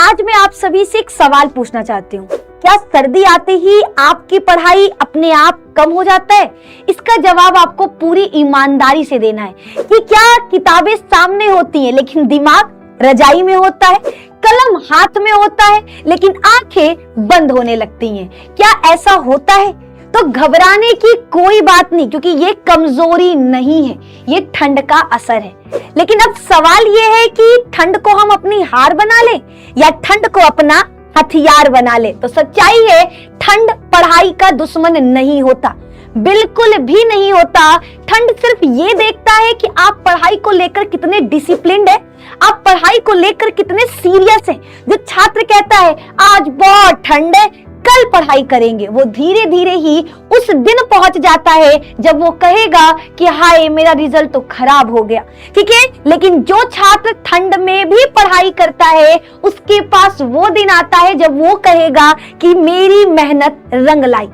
आज मैं आप सभी से एक सवाल पूछना चाहती हूँ। क्या सर्दी आते ही आपकी पढ़ाई अपने आप कम हो जाता है? इसका जवाब आपको पूरी ईमानदारी से देना है कि क्या किताबें सामने होती हैं लेकिन दिमाग रजाई में होता है, कलम हाथ में होता है लेकिन आंखें बंद होने लगती हैं। क्या ऐसा होता है? तो घबराने की कोई बात नहीं, क्योंकि ये कमजोरी नहीं है, ये ठंड का असर है। लेकिन अब सवाल ये है कि ठंड को हम अपनी हार बना ले या ठंड को अपना हथियार बना ले। तो सच्चाई है, ठंड पढ़ाई का दुश्मन नहीं होता, बिल्कुल भी नहीं होता। ठंड सिर्फ ये देखता है कि आप पढ़ाई को लेकर कितने डिसिप्लिन्ड है, आप पढ़ाई को लेकर कितने सीरियस हैं। जो छात्र कहता है आज बहुत ठंड है, कल पढ़ाई करेंगे, वो धीरे धीरे ही उस दिन पहुंच जाता है जब वो कहेगा कि हाय मेरा रिजल्ट तो खराब हो गया। ठीक है, लेकिन जो छात्र ठंड में भी पढ़ाई करता है उसके पास वो दिन आता है जब वो कहेगा कि मेरी मेहनत रंग लाई।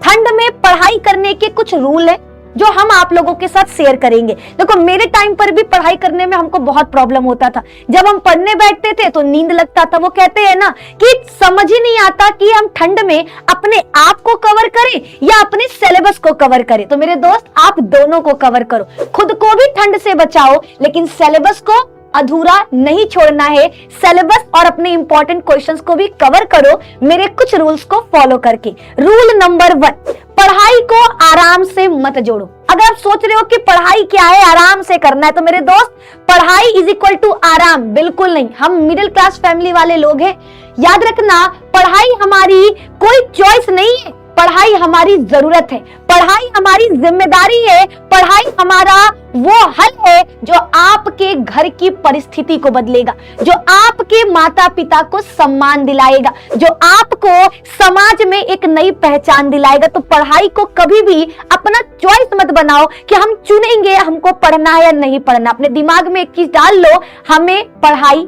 ठंड में पढ़ाई करने के कुछ रूल है जो हम आप लोगों के साथ शेयर करेंगे। देखो, मेरे टाइम पर भी पढ़ाई करने में हमको बहुत प्रॉब्लम होता था। जब हम पढ़ने बैठते थे तो नींद लगता था। वो कहते हैं ना कि समझ ही नहीं आता कि हम ठंड में अपने आप को कवर करें या अपने सिलेबस को कवर करें। तो मेरे दोस्त, आप दोनों को कवर करो, खुद को भी ठंड से बचाओ लेकिन सिलेबस को अधूरा नहीं छोड़ना है। सिलेबस और अपने इंपॉर्टेंट क्वेश्चंस को भी कवर करो मेरे कुछ रूल्स को फॉलो करके। रूल नंबर 1, पढ़ाई को आराम से मत जोड़ो। अगर आप सोच रहे हो कि पढ़ाई क्या है, आराम से करना है, तो मेरे दोस्त, पढ़ाई इज इक्वल टू आराम बिल्कुल नहीं। हम मिडिल क्लास फैमिली वाले लोग हैं। याद रखना, पढ़ाई हमारी कोई चॉइस नहीं है, पढ़ाई हमारी जरूरत है, पढ़ाई हमारी जिम्मेदारी है, पढ़ाई हमारा वो हल है जो आपके घर की परिस्थिति को बदलेगा, जो आपके माता पिता को सम्मान दिलाएगा, जो आपको समाज में एक नई पहचान दिलाएगा। तो पढ़ाई को कभी भी अपना चॉइस मत बनाओ कि हम चुनेंगे हमको पढ़ना है या नहीं पढ़ना। अपने दिमाग में एक चीज डाल लो, हमें पढ़ाई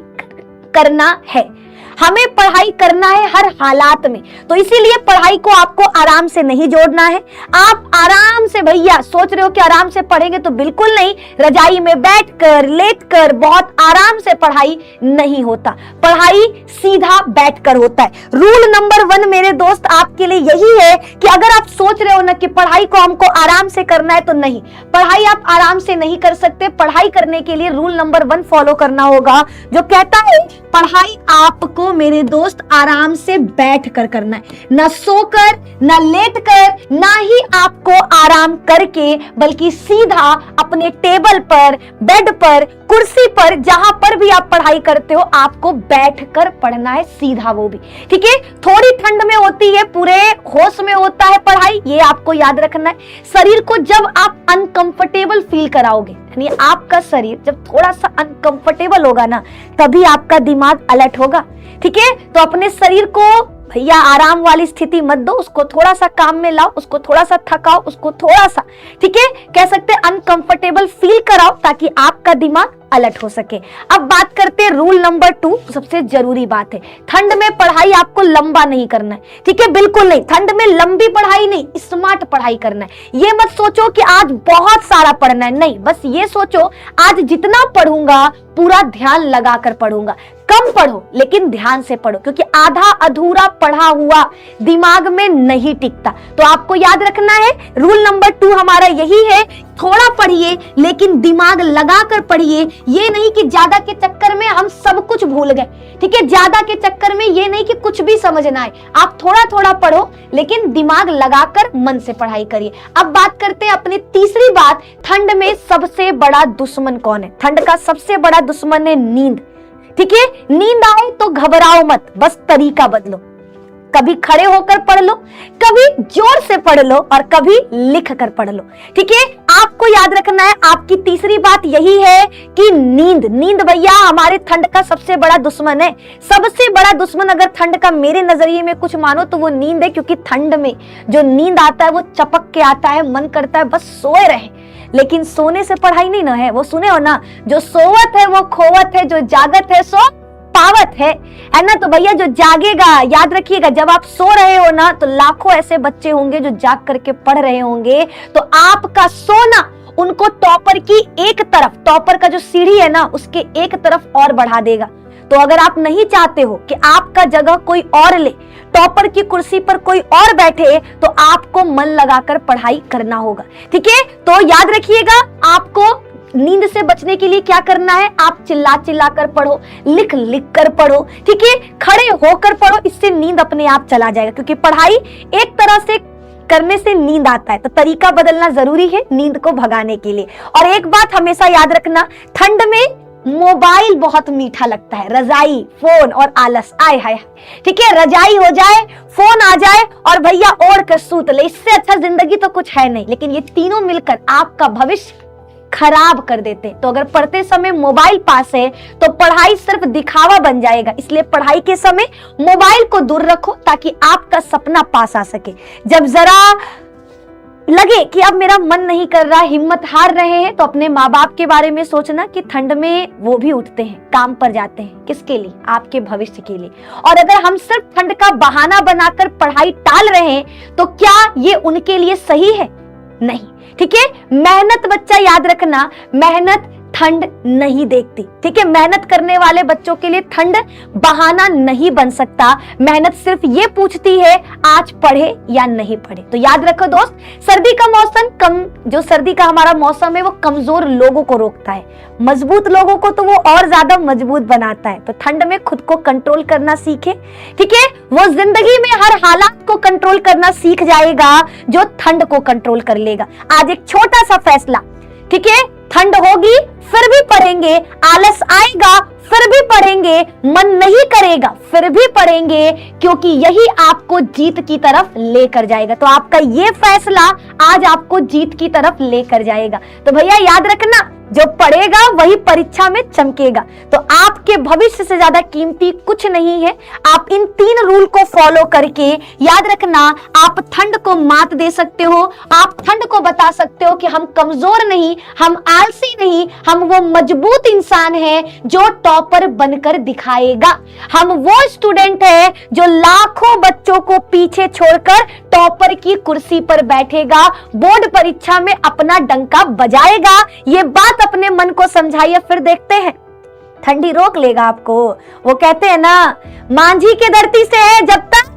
करना है, हमें पढ़ाई करना है हर हालात में। तो इसीलिए पढ़ाई को आपको आराम से नहीं जोड़ना है। आप आराम से, भैया सोच रहे हो कि आराम से पढ़ेंगे, तो बिल्कुल नहीं। रजाई में बैठकर, लेटकर बहुत आराम से पढ़ाई नहीं होता, पढ़ाई सीधा बैठकर होता है। रूल नंबर 1 मेरे दोस्त आपके लिए यही है कि अगर आप सोच रहे हो ना कि पढ़ाई को हमको आराम से करना है, तो नहीं, पढ़ाई आप आराम से नहीं कर सकते। पढ़ाई करने के लिए रूल नंबर 1 फॉलो करना होगा, जो कहता है पढ़ाई आपको मेरे दोस्त आराम से बैठ कर करना है, ना सोकर, ना लेटकर, ना ही आपको आराम करके, बल्कि सीधा अपने टेबल पर, बेड पर, कुर्सी पर, जहां पर भी आप पढ़ाई करते हो, आपको बैठकर पढ़ना है, सीधा वो भी। ठीक है, थोड़ी ठंड में होती है, पूरे होश में होता है पढ़ाई, ये आपको याद रखना है। शरीर को जब आप अनकंफर्टेबल फील कराओगे, यानी आपका शरीर जब थोड़ा सा अनकंफर्टेबल होगा ना, तभी आपका दिमाग अलर्ट होगा। ठीक है, तो अपने शरीर को भैया आराम वाली स्थिति मत दो, उसको थोड़ा सा काम में लाओ, उसको थोड़ा सा थकाओ, उसको थोड़ा सा, ठीक है, कह सकते हैं अनकंफर्टेबल फील कराओ, ताकि आपका दिमाग अलर्ट हो सके। अब बात करते हैं रूल नंबर 2, सबसे जरूरी बात है, ठंड में पढ़ाई आपको लंबा नहीं करना है। ठीक है, बिल्कुल नहीं, ठंड में लंबी पढ़ाई नहीं, स्मार्ट पढ़ाई करना है। ये मत सोचो कि आज बहुत सारा पढ़ना है, नहीं, बस ये सोचो आज जितना पढ़ूंगा पूरा ध्यान लगाकर पढ़ूंगा। कम पढ़ो लेकिन ध्यान से पढ़ो, क्योंकि आधा अधूरा पढ़ा हुआ दिमाग में नहीं टिकता। तो आपको याद रखना है, रूल नंबर 2 हमारा यही है, थोड़ा पढ़िए लेकिन दिमाग लगाकर पढ़िए। ये नहीं कि ज्यादा के चक्कर में हम सब कुछ भूल गए। ठीक है, ज्यादा के चक्कर में ये नहीं कि कुछ भी समझ ना आए। आप थोड़ा थोड़ा पढ़ो लेकिन दिमाग लगाकर मन से पढ़ाई करिए। अब बात करते हैं अपनी तीसरी बात, ठंड में सबसे बड़ा दुश्मन कौन है? ठंड का सबसे बड़ा दुश्मन है नींद। ठीक है, नींद आए तो घबराओ मत, बस तरीका बदलो। कभी खड़े होकर पढ़ लो, कभी जोर से पढ़ लो और कभी लिख कर पढ़ लो। ठीक है, आपको याद रखना है, आपकी तीसरी बात यही है कि नींद भैया हमारे ठंड का सबसे बड़ा दुश्मन है। सबसे बड़ा दुश्मन अगर ठंड का मेरे नजरिए में कुछ मानो तो वो नींद है, क्योंकि ठंड में जो नींद आता है वो चपक के आता है, मन करता है बस सोए रहे। लेकिन सोने से पढ़ाई नहीं ना है, वो सुने हो ना, जो सोवत है वो खोवत है, जो जागत है सो पावत है ना। तो भैया जो जागेगा, याद रखिएगा, जब आप सो रहे हो ना तो लाखों ऐसे बच्चे होंगे जो जाग करके पढ़ रहे होंगे, तो आपका सोना उनको टॉपर की एक तरफ, टॉपर का जो सीढ़ी है ना उसके एक तरफ और बढ़ा देगा। तो अगर आप नहीं चाहते हो कि आपका जगह कोई और ले, टॉपर की कुर्सी पर कोई और बैठे, तो आपको मन लगाकर पढ़ाई करना होगा। ठीक है, तो याद रखिएगा, आपको नींद से बचने के लिए क्या करना है, आप चिल्ला चिल्ला कर पढ़ो, लिख लिख कर पढ़ो। ठीक है, खड़े होकर पढ़ो, इससे नींद अपने आप चला जाएगा, क्योंकि पढ़ाई एक तरह से करने से नींद आता है, तो तरीका बदलना जरूरी है नींद को भगाने के लिए। और एक बात हमेशा याद रखना, ठंड में मोबाइल बहुत मीठा लगता है, रजाई, फोन और आलस, आय हाय। ठीक है, रजाई हो जाए, फोन आ जाए और भैया ओढ़ कर सूत ले, इससे अच्छा जिंदगी तो कुछ है नहीं। लेकिन ये तीनों मिलकर आपका भविष्य खराब कर देते। तो अगर पढ़ते समय मोबाइल पास है तो पढ़ाई सिर्फ दिखावा बन जाएगा। इसलिए पढ़ाई के समय मोबाइल को दूर रखो, ताकि आपका सपना पास आ सके। जब जरा लगे कि अब मेरा मन नहीं कर रहा, हिम्मत हार रहे हैं, तो अपने माँ बाप के बारे में सोचना कि ठंड में वो भी उठते हैं, काम पर जाते हैं, किसके लिए, आपके भविष्य के लिए। और अगर हम सिर्फ ठंड का बहाना बनाकर पढ़ाई टाल रहे हैं, तो क्या ये उनके लिए सही है? नहीं। ठीक है, मेहनत बच्चा याद रखना, मेहनत ठंड नहीं देखती। ठीक है, मेहनत करने वाले बच्चों के लिए ठंड बहाना नहीं बन सकता। मेहनत सिर्फ ये पूछती है आज पढ़े या नहीं पढ़े। तो याद रखो दोस्त, सर्दी का मौसम जो सर्दी का हमारा मौसम है वो कमजोर लोगों को रोकता है, मजबूत लोगों को तो वो और ज्यादा मजबूत बनाता है। तो ठंड में खुद को कंट्रोल करना सीखे। ठीक है, वो जिंदगी में हर हालात को कंट्रोल करना सीख जाएगा जो ठंड को कंट्रोल कर लेगा। आज एक छोटा सा फैसला, ठीक है, ठंड होगी फिर भी पढ़ेंगे, आलस आएगा फिर भी पढ़ेंगे, मन नहीं करेगा फिर भी पढ़ेंगे, क्योंकि यही आपको जीत की तरफ लेकर जाएगा। तो आपका ये फैसला आज आपको जीत की तरफ लेकर जाएगा। तो भैया याद रखना, जो पढ़ेगा वही परीक्षा में चमकेगा। तो आपके भविष्य से ज्यादा कीमती कुछ नहीं है। आप इन 3 रूल को फॉलो करके याद रखना, आप ठंड को मात दे सकते हो। आप ठंड को बता सकते हो कि हम कमजोर नहीं, हम आलसी नहीं, हम वो मजबूत इंसान हैं जो टॉपर बनकर दिखाएगा। हम वो स्टूडेंट है जो लाखों बच्चों को पीछे छोड़कर टॉपर की कुर्सी पर बैठेगा, बोर्ड परीक्षा में अपना डंका बजाएगा। ये बात अपने मन को समझाइए, फिर देखते हैं ठंडी रोक लेगा आपको। वो कहते हैं ना, मांझी के धरती से है जब तक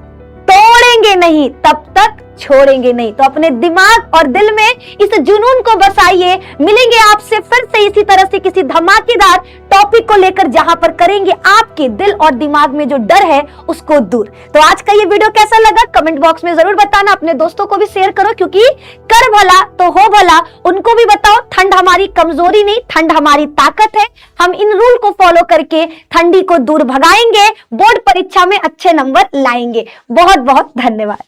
तोड़ेंगे नहीं तब तक छोड़ेंगे नहीं। तो अपने दिमाग और दिल में इस जुनून को बसाइए। मिलेंगे आपसे फिर से इसी तरह से किसी धमाकेदार टॉपिक को लेकर, जहां पर करेंगे आपके दिल और दिमाग में जो डर है उसको दूर। तो आज का ये वीडियो कैसा लगा कमेंट बॉक्स में जरूर बताना। अपने दोस्तों को भी शेयर करो, क्योंकि कर भला तो हो भला, उनको भी बताओ ठंड हमारी कमजोरी नहीं, ठंड हमारी ताकत है। हम इन रूल को फॉलो करके ठंडी को दूर भगाएंगे, बोर्ड परीक्षा में अच्छे नंबर लाएंगे। बहुत बहुत धन्यवाद।